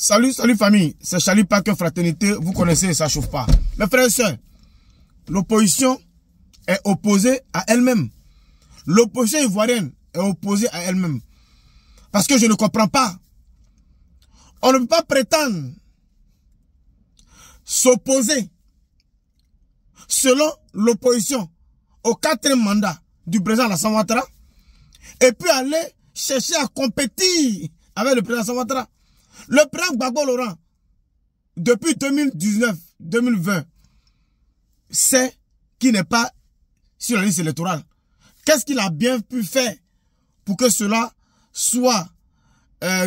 Salut famille, c'est Charlie Parker Fraternité, vous connaissez, ça chauffe pas. Mes frères et sœurs, l'opposition est opposée à elle-même. L'opposition ivoirienne est opposée à elle-même. Parce que je ne comprends pas. On ne peut pas prétendre s'opposer selon l'opposition au 4e mandat du président Alassane Ouattara et puis aller chercher à compétir avec le président Alassane Ouattara. Le président Gbagbo Laurent, depuis 2019-2020, sait qu'il n'est pas sur la liste électorale. Qu'est-ce qu'il a bien pu faire pour que cela soit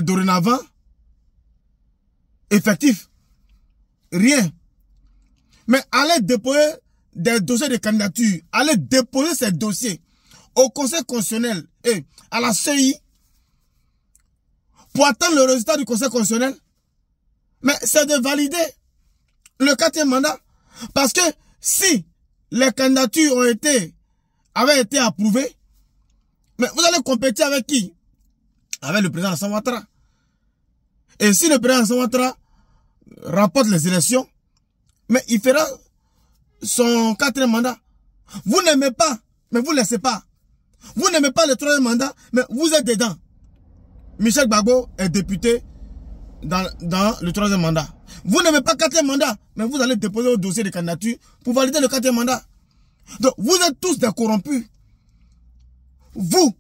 dorénavant effectif? Rien. Mais allez déposer des dossiers de candidature, allez déposer ces dossiers au Conseil constitutionnel et à la CI pour attendre le résultat du Conseil constitutionnel. Mais c'est de valider le 4e mandat. Parce que si les candidatures avaient été approuvées, mais vous allez compétir avec qui? Avec le président Alassane Ouattara. Et si le président Alassane Ouattara remporte les élections, mais il fera son 4e mandat. Vous n'aimez pas, mais vous ne laissez pas. Vous n'aimez pas le 3e mandat, mais vous êtes dedans. Michel Gbagbo est député dans le 3e mandat. Vous n'aimez pas le 4e mandat, mais vous allez déposer au dossier de candidature pour valider le 4e mandat. Donc, vous êtes tous des corrompus. Vous,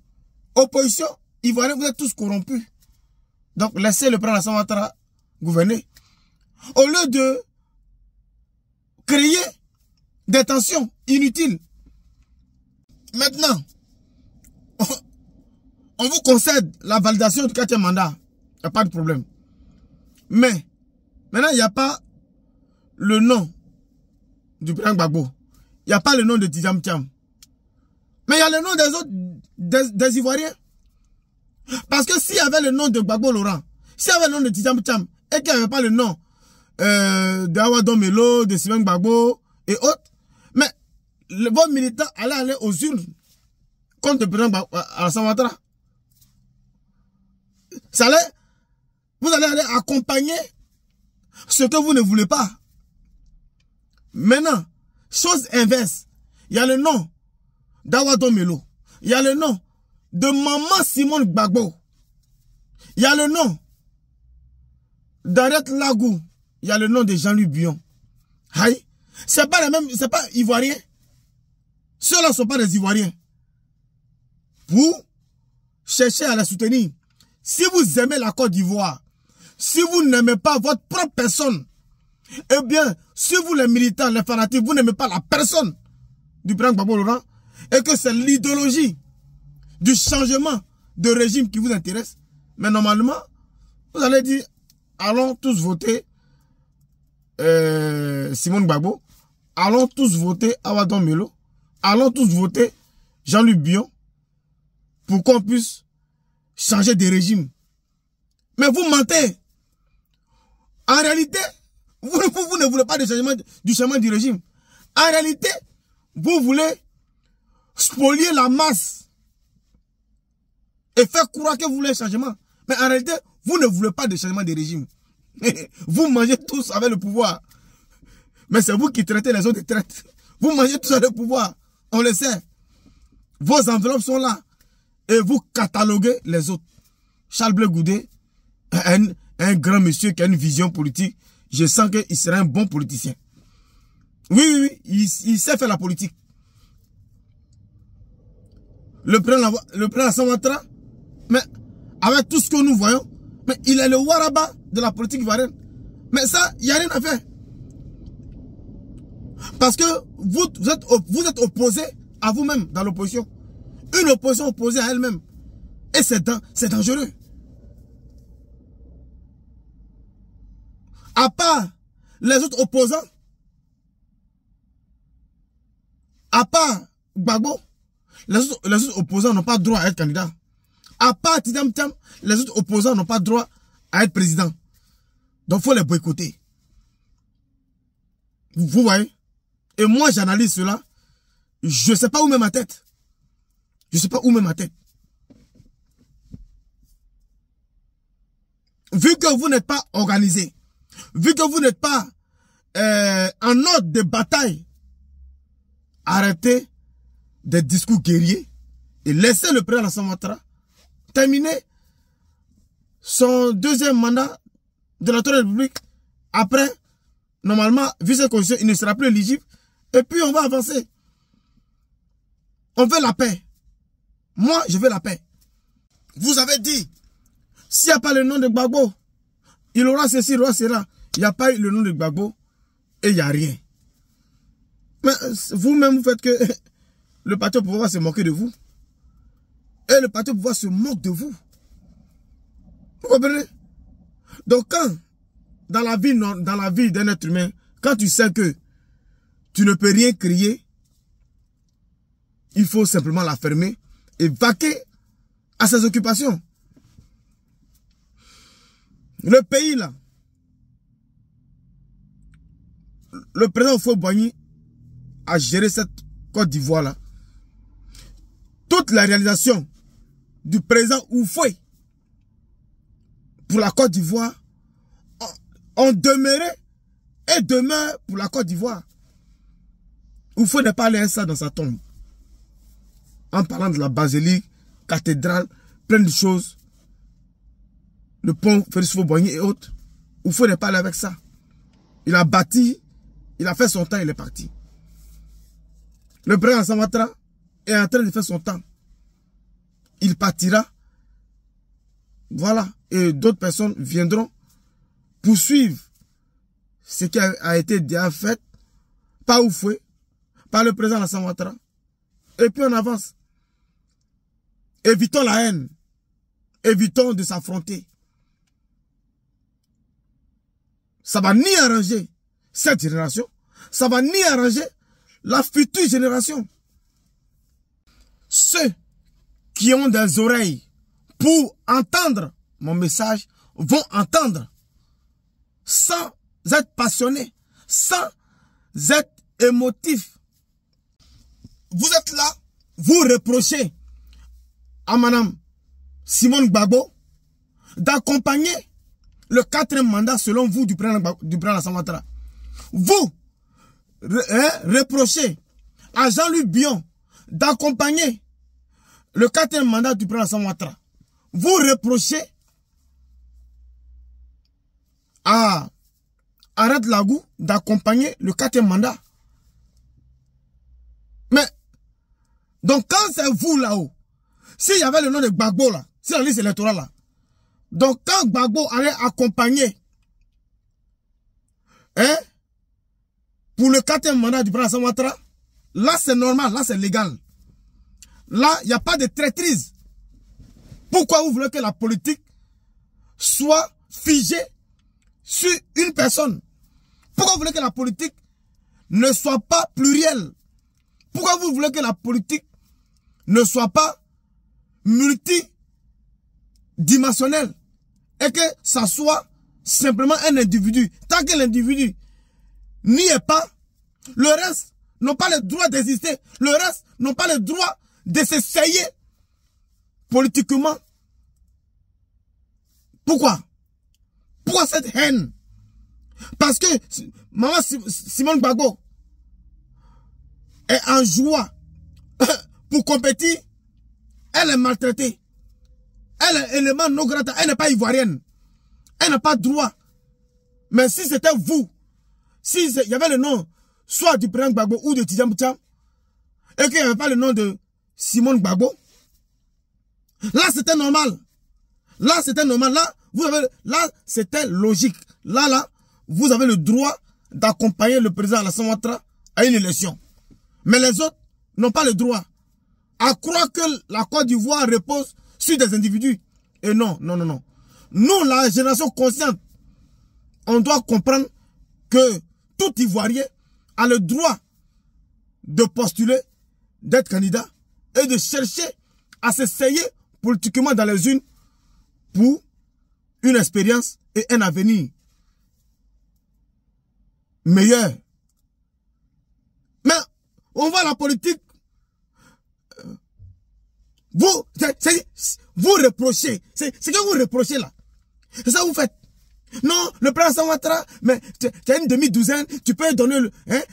opposition ivoirienne, vous êtes tous corrompus. Donc, laissez le président Alassane Ouattara gouverner. Au lieu de créer des tensions inutiles. Maintenant, on vous concède la validation du 4e mandat. Il n'y a pas de problème. Mais, maintenant, il n'y a pas le nom du président Gbagbo. Il n'y a pas le nom de Tidjam Thiam. Mais il y a le nom des autres, des Ivoiriens. Parce que s'il y avait le nom de Gbagbo Laurent, s'il y avait le nom de Tidjam Thiam, et qu'il n'y avait pas le nom de Awadon Melo, de Sylvain Gbagbo et autres, mais vos militants allaient aller aux urnes contre le président Alassane Ouattara. Vous allez aller accompagner ce que vous ne voulez pas. Maintenant, chose inverse, il y a le nom d'Awadon Melo, il y a le nom de Maman Simone Gbagbo, il y a le nom d'Arrête Lagou, il y a le nom de Jean-Louis Bion. Aïe, c'est pas les mêmes, c'est pas ivoiriens. Ceux-là ne sont pas des Ivoiriens. Vous cherchez à les soutenir. Si vous aimez la Côte d'Ivoire, si vous n'aimez pas votre propre personne, eh bien, si vous les militants, les fanatiques, vous n'aimez pas la personne du président Gbagbo Laurent, et que c'est l'idéologie du changement de régime qui vous intéresse, mais normalement, vous allez dire, allons tous voter Simone Gbagbo, allons tous voter Awadon Melo, allons tous voter Jean-Louis Bion, pour qu'on puisse changer de régime. Mais vous mentez. En réalité, vous ne voulez pas du changement du régime. En réalité, vous voulez spolier la masse et faire croire que vous voulez un changement. Mais en réalité, vous ne voulez pas de changement de régime. Vous mangez tous avec le pouvoir. Mais c'est vous qui traitez les autres de traite. Vous mangez tous avec le pouvoir. On le sait. Vos enveloppes sont là. Et vous cataloguez les autres. Charles Blé Goudé, un grand monsieur qui a une vision politique. Je sens qu'il sera un bon politicien. Oui, il sait faire la politique. Le président Alassane Ouattara, mais avec tout ce que nous voyons, mais il est le waraba de la politique ivoirienne. Mais ça, il n'y a rien à faire. Parce que vous êtes opposé à vous-même dans l'opposition. Une opposition opposée à elle-même. Et c'est dangereux. À part les autres opposants, à part Gbagbo, les autres opposants n'ont pas droit à être candidat. À part Tidjam Thiam, les autres opposants n'ont pas droit à être président. Donc il faut les boycotter. Vous voyez? Et moi j'analyse cela. Je ne sais pas où met ma tête. Je ne sais pas où met ma tête. vu que vous n'êtes pas organisé, vu que vous n'êtes pas en ordre de bataille, arrêtez des discours guerriers et laissez le président Alassane Ouattara terminer son deuxième mandat de la Troisième République. Après, normalement, vu cette condition, il ne sera plus éligible. Et puis, on va avancer. On veut la paix. Moi, je veux la paix. Vous avez dit, s'il n'y a pas le nom de Gbagbo, il aura ceci, il aura cela. Il n'y a pas eu le nom de Gbagbo et il n'y a rien. Mais vous-même, vous faites que le parti au pouvoir va se moquer de vous. Et le parti au pouvoir se moque de vous. Vous comprenez? Donc quand, dans la vie d'un être humain, quand tu sais que tu ne peux rien crier, il faut simplement la fermer et vaquer à ses occupations. Le pays là, le président Houphouët-Boigny a géré cette Côte d'Ivoire là. Toute la réalisation du président Houphouët pour la Côte d'Ivoire ont demeuré et demeurent pour la Côte d'Ivoire. Houphouët n'est pas allé ça dans sa tombe. En parlant de la basilique, cathédrale, plein de choses, le pont Félix Houphouët-Boigny et autres, Houphouët n'est pas allé avec ça. Il a bâti, il a fait son temps, il est parti. Le président Alassane Ouattara est en train de faire son temps. Il partira. Voilà. Et d'autres personnes viendront poursuivre ce qui a été déjà fait par Houphouët, par le président Alassane Ouattara. Et puis on avance. Évitons la haine. Évitons de s'affronter. Ça va ni arranger cette génération, ça va ni arranger la future génération. Ceux qui ont des oreilles pour entendre mon message vont entendre sans être passionnés, sans être émotifs. Vous êtes là, vous reprochez à madame Simone Gbagbo d'accompagner le 4e mandat selon vous du président Alassane Ouattara. Vous reprochez à Jean-Luc Bion d'accompagner le 4e mandat du président Alassane Ouattara. Vous reprochez à Arad Lagou d'accompagner le 4e mandat. Mais, donc quand c'est vous là-haut, s'il y avait le nom de Gbagbo là, si la liste électorale là, donc quand Gbagbo allait accompagner, pour le 4e mandat du président Alassane Ouattara, là c'est normal, là c'est légal. Là, il n'y a pas de traîtrise. Pourquoi vous voulez que la politique soit figée sur une personne? Pourquoi vous voulez que la politique ne soit pas plurielle? Pourquoi vous voulez que la politique ne soit pas multidimensionnelle et que ça soit simplement un individu? Tant que l'individu n'y est pas, le reste n'ont pas le droit d'exister. Le reste n'ont pas le droit de s'essayer politiquement. Pourquoi? Pourquoi cette haine? Parce que maman Simone Gbagbo est en joie pour compétir. Elle est maltraitée. Elle est élément non grata. Elle n'est pas ivoirienne. Elle n'a pas de droit. Mais si c'était vous, si il y avait le nom soit du président Gbagbo ou de Tidjam Tcham, et qu'il n'y avait pas le nom de Simone Gbagbo, là c'était normal. Là c'était normal. Là c'était logique. Là, vous avez le droit d'accompagner le président Alassane Ouattara à une élection. Mais les autres n'ont pas le droit. À croire que la Côte d'Ivoire repose sur des individus. Et non. Nous, la génération consciente, on doit comprendre que tout Ivoirien a le droit de postuler, d'être candidat et de chercher à s'essayer politiquement dans les unes pour une expérience et un avenir meilleur. Mais on voit la politique. Vous reprochez. C'est ce que vous reprochez là. C'est ça que vous faites. Non, le président Ouattara, mais tu as une demi-douzaine, tu peux donner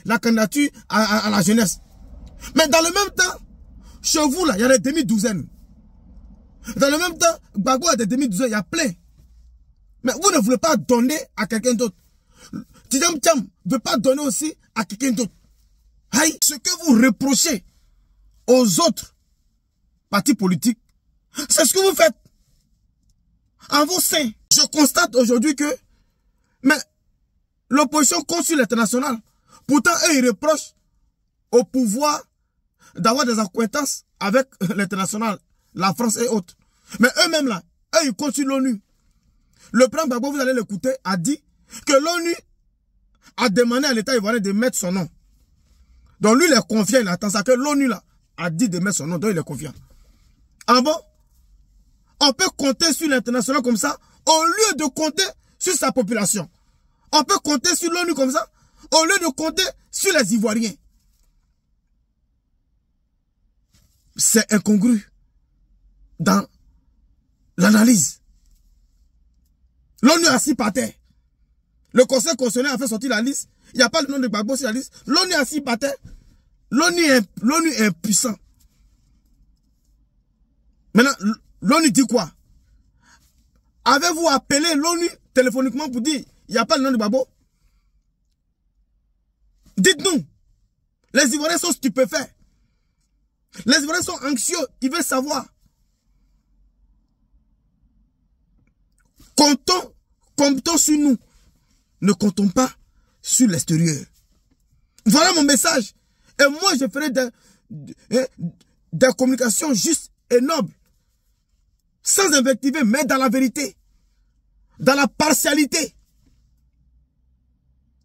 la candidature à la jeunesse. Mais dans le même temps, chez vous là, il y a des demi-douzaines. Dans le même temps, Gbagbo a des demi-douzaines, il y a plein. Mais vous ne voulez pas donner à quelqu'un d'autre. Tidjam Thiam ne veut pas donner aussi à quelqu'un d'autre. Aïe, ce que vous reprochez aux autres partis politiques, c'est ce que vous faites en vos seins. Je constate aujourd'hui que l'opposition compte sur l'international. Pourtant, eux, ils reprochent au pouvoir d'avoir des accointances avec l'international, la France et autres. Mais eux-mêmes là, eux, ils comptent sur l'ONU. Le président Gbagbo, vous allez l'écouter, a dit que l'ONU a demandé à l'État ivoirien de mettre son nom. Donc lui, il est confiant, il attend ça, que l'ONU là a dit de mettre son nom, donc il est confiant. En bon, on peut compter sur l'international comme ça, au lieu de compter sur sa population. On peut compter sur l'ONU comme ça, au lieu de compter sur les Ivoiriens. C'est incongru dans l'analyse. L'ONU a assis par terre. Le Conseil constitutionnel a fait sortir la liste. Il n'y a pas le nom de Gbagbo sur la liste. L'ONU a assis par terre. L'ONU est impuissant. Maintenant, l'ONU dit quoi? Avez-vous appelé l'ONU téléphoniquement pour dire il n'y a pas le nom de Gbagbo? Dites-nous. Les Ivoiriens sont stupéfaits. Les Ivoiriens sont anxieux. Ils veulent savoir. Comptons sur nous. Ne comptons pas sur l'extérieur. Voilà mon message. Et moi, je ferai des communications justes et nobles. Sans invectiver, mais dans la vérité. Dans la partialité.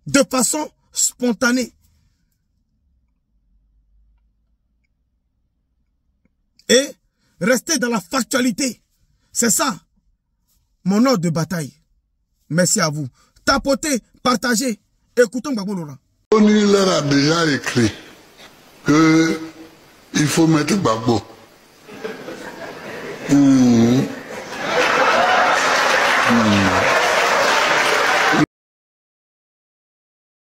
De façon spontanée. Et rester dans la factualité. C'est ça mon ordre de bataille. Merci à vous. Tapotez, partagez. Écoutons Gbagbo Laurent. L'ONU leur a déjà écrit qu'il faut mettre Gbagbo pour